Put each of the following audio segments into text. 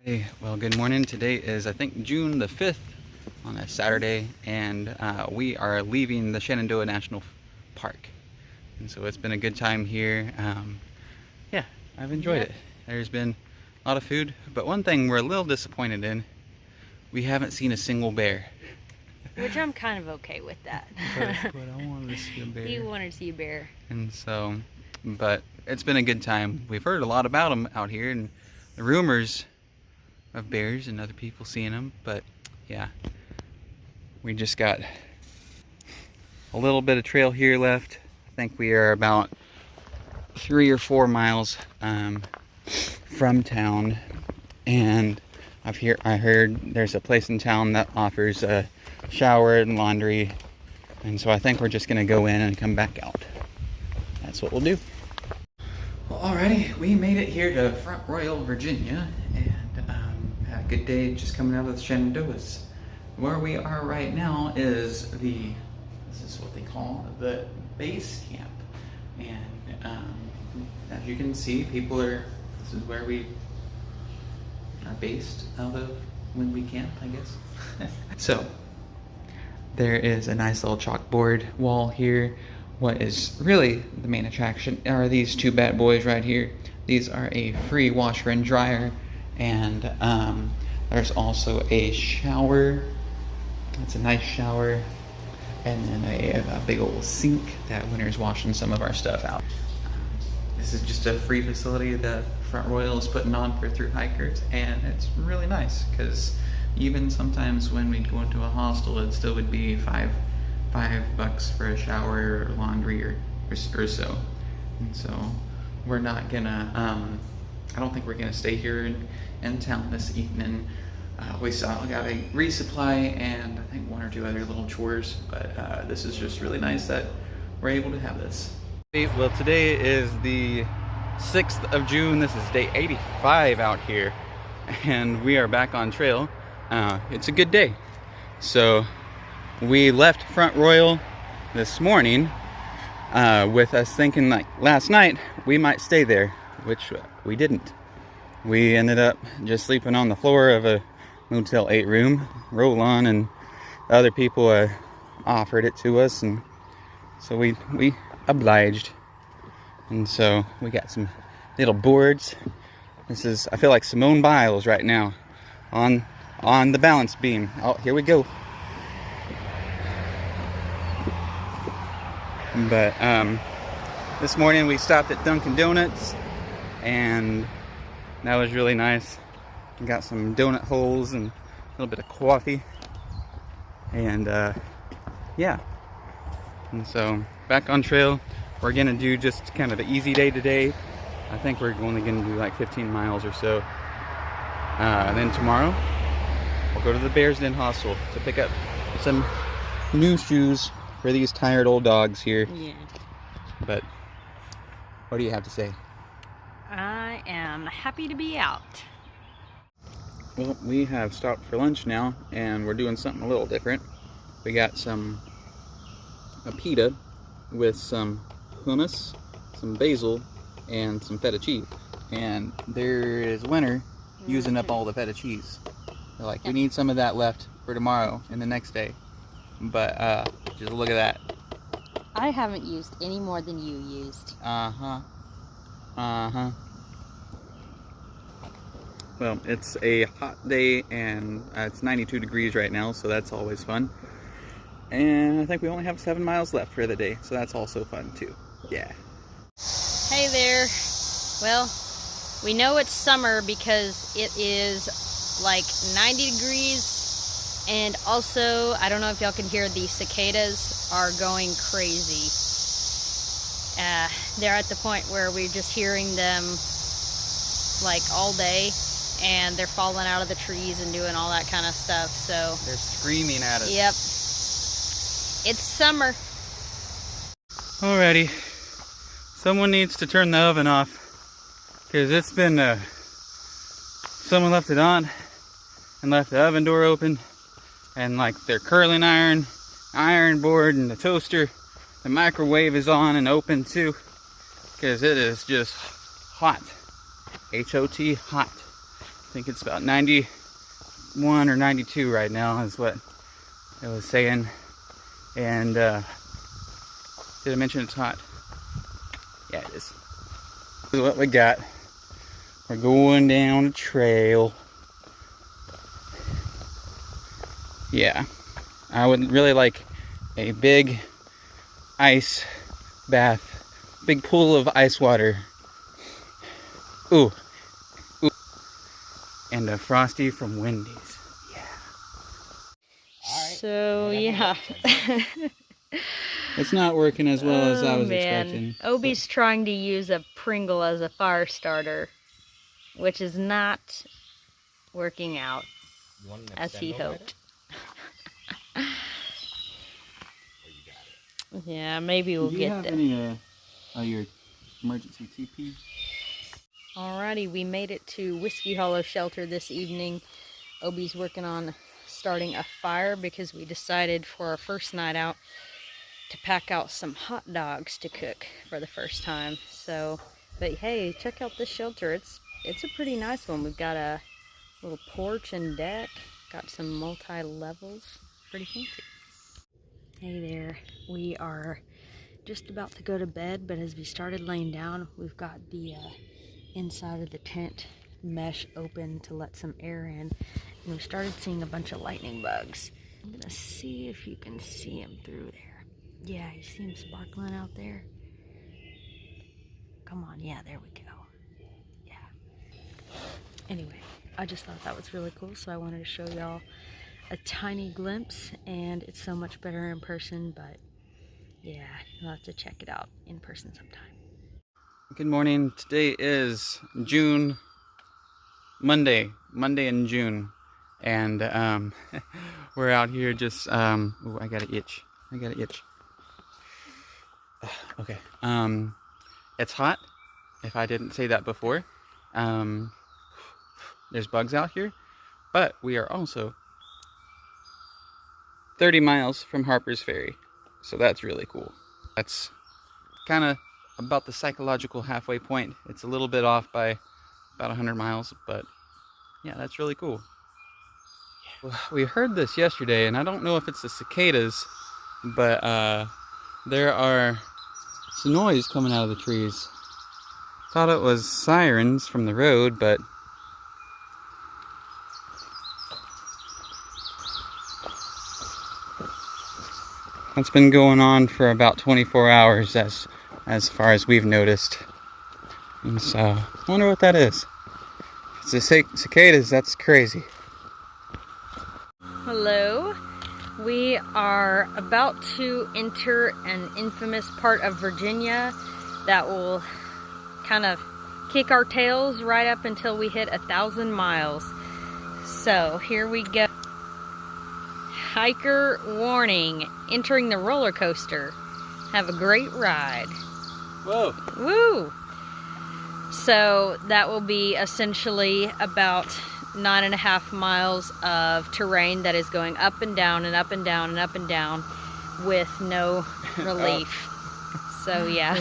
Hey, well, good morning. Today is, I think, June the 5th on a Saturday, and we are leaving the Shenandoah National Park. And so it's been a good time here. Yeah, I've enjoyed it. There's been a lot of food, but one thing we're a little disappointed in, we haven't seen a single bear. Which I'm kind of okay with that. but I wanted to see a bear. You wanted to see a bear. And so, but it's been a good time. We've heard a lot about them out here, and the rumors of bears and other people seeing them, but yeah, we just got a little bit of trail here left. I think we are about 3 or 4 miles from town, and I heard there's a place in town that offers a shower and laundry, and so I think we're just gonna go in and come back out. That's what we'll do. Well, alrighty, we made it here to Front Royal, Virginia, and had a good day just coming out of the Shenandoahs. Where we are right now is this is what they call the base camp. And as you can see, this is where we are based out of when we camp, I guess. So, there is a nice little chalkboard wall here. What is really the main attraction are these two bad boys right here. These are a free washer and dryer, and there's also a shower. It's a nice shower, and then a big old sink that Winter's washing some of our stuff out. This is just a free facility that Front Royal is putting on for thru hikers, and it's really nice because even sometimes when we'd go into a hostel, it still would be $5 for a shower or laundry or so. And so we're not gonna, I don't think we're gonna stay here in town this evening. We got a resupply and I think 1 or 2 other little chores, but this is just really nice that we're able to have this. Well, today is the 6th of June. This is day 85 out here, and we are back on trail. It's a good day. So we left Front Royal this morning with us thinking like last night we might stay there, which we didn't. We ended up just sleeping on the floor of a Motel 8 room. Roll-on and other people offered it to us, and so we obliged. And so we got some little boards. This is, I feel like Simone Biles right now on the balance beam. Oh, here we go. But this morning we stopped at Dunkin' Donuts, and that was really nice. We got some donut holes and a little bit of coffee, and yeah. And so back on trail. We're gonna do just kind of an easy day today. I think we're only gonna do like 15 miles or so. And then tomorrow we'll go to the Bears Den Hostel to pick up some new shoes for these tired old dogs here. Yeah. But what do you have to say? I am happy to be out. Well, we have stopped for lunch now, and we're doing something a little different. We got a pita with some hummus, some basil, and some feta cheese. And there is Winter using up all the feta cheese. They're like, we need some of that left for tomorrow and the next day. But just look at that. I haven't used any more than you used. Well, it's a hot day, and it's 92 degrees right now, so that's always fun. And I think we only have 7 miles left for the day, so that's also fun too. Yeah. Hey there. Well, we know it's summer because it is like 90 degrees, and also, I don't know if y'all can hear, the cicadas are going crazy. They're at the point where we're just hearing them like all day, and they're falling out of the trees and doing all that kind of stuff. So they're screaming at us. Yep. It's summer. Alrighty. Someone needs to turn the oven off, because it's been someone left it on and left the oven door open, and like their curling iron board, and the toaster, the microwave is on and open too, because it is just hot. H-O-T, hot. think it's about 91 or 92 right now is what it was saying. And did I mention it's hot? Yeah, it is. This is what we got. We're going down a trail. Yeah, I would really like a big ice bath, big pool of ice water. Ooh, ooh, and a Frosty from Wendy's. Yeah. So yeah. It's not working as well as I was man. expecting. Obi's trying to use a Pringle as a fire starter, which is not working out as he hoped. Yeah, maybe we'll get there. Do you have any your emergency TP? Alrighty, we made it to Whiskey Hollow Shelter this evening. Obi's working on starting a fire because we decided for our first night out to pack out some hot dogs to cook for the first time. So, but hey, check out this shelter. It's a pretty nice one. We've got a little porch and deck, got some multi-levels, pretty fancy. Hey there, we are just about to go to bed, but as we started laying down, we've got the inside of the tent mesh open to let some air in, and we started seeing a bunch of lightning bugs. I'm gonna see if you can see them through there. Yeah, you see them sparkling out there? Come on, yeah, there we go. Yeah. Anyway, I just thought that was really cool, so I wanted to show y'all a tiny glimpse, and it's so much better in person, but yeah, you'll have to check it out in person sometime. Good morning. Today is Monday in June, and we're out here just ooh, I got an itch. Okay. It's hot, if I didn't say that before. There's bugs out here, but we are also 30 miles from Harper's Ferry, so that's really cool. That's kind of about the psychological halfway point. It's a little bit off by about 100 miles, but yeah, that's really cool. We heard this yesterday, and I don't know if it's the cicadas, but there are some noise coming out of the trees. Thought it was sirens from the road, but it's been going on for about 24 hours as far as we've noticed. And so, I wonder what that is. If it's the cicadas, that's crazy. Hello. We are about to enter an infamous part of Virginia that will kind of kick our tails right up until we hit 1,000 miles. So here we go. Hiker warning, entering the roller coaster. Have a great ride. Whoa. Woo! So that will be essentially about 9.5 miles of terrain that is going up and down and up and down and up and down with no relief. So yeah.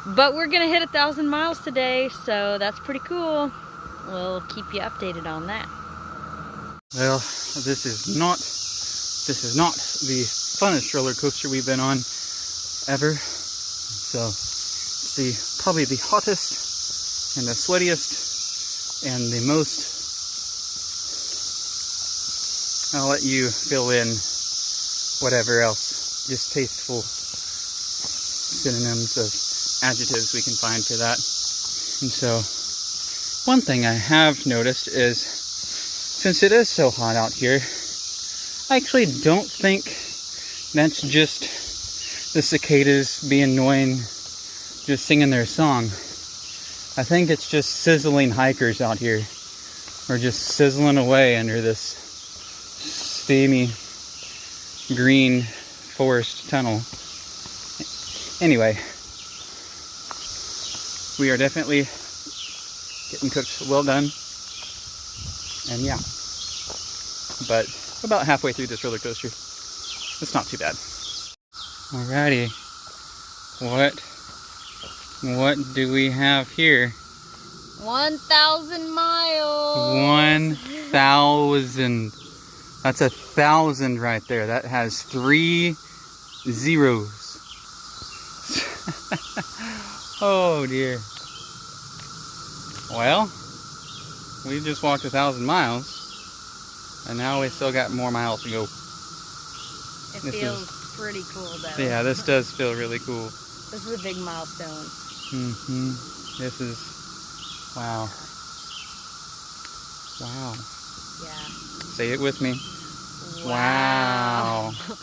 But we're gonna hit 1,000 miles today, so that's pretty cool. We'll keep you updated on that. Well, this is not the funnest roller coaster we've been on ever. So it's probably the hottest and the sweatiest and the most, I'll let you fill in whatever else distasteful synonyms of adjectives we can find for that. And so one thing I have noticed is, since it is so hot out here, I actually don't think that's just the cicadas being annoying, just singing their song. I think it's just sizzling hikers out here. We're just sizzling away under this steamy green forest tunnel. Anyway, we are definitely getting cooked well done. And yeah, but about halfway through this roller coaster. It's not too bad. Alrighty, what do we have here? 1,000 miles. 1,000. That's 1,000 right there. That has 3 zeros. Oh dear. Well, we just walked 1,000 miles, and now we still got more miles to go. It feels pretty cool though. Yeah, this does feel really cool. This is a big milestone. This is, wow. Wow. Yeah. Say it with me. Wow. Wow.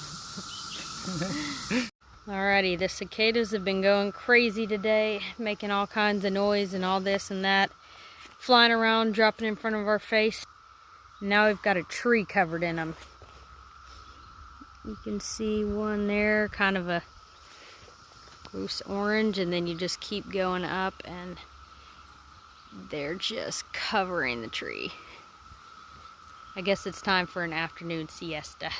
Alrighty, the cicadas have been going crazy today, making all kinds of noise and all this and that, flying around, dropping in front of our face. Now we've got a tree covered in them. You can see one there, kind of a loose orange, and then you just keep going up and they're just covering the tree. I guess it's time for an afternoon siesta.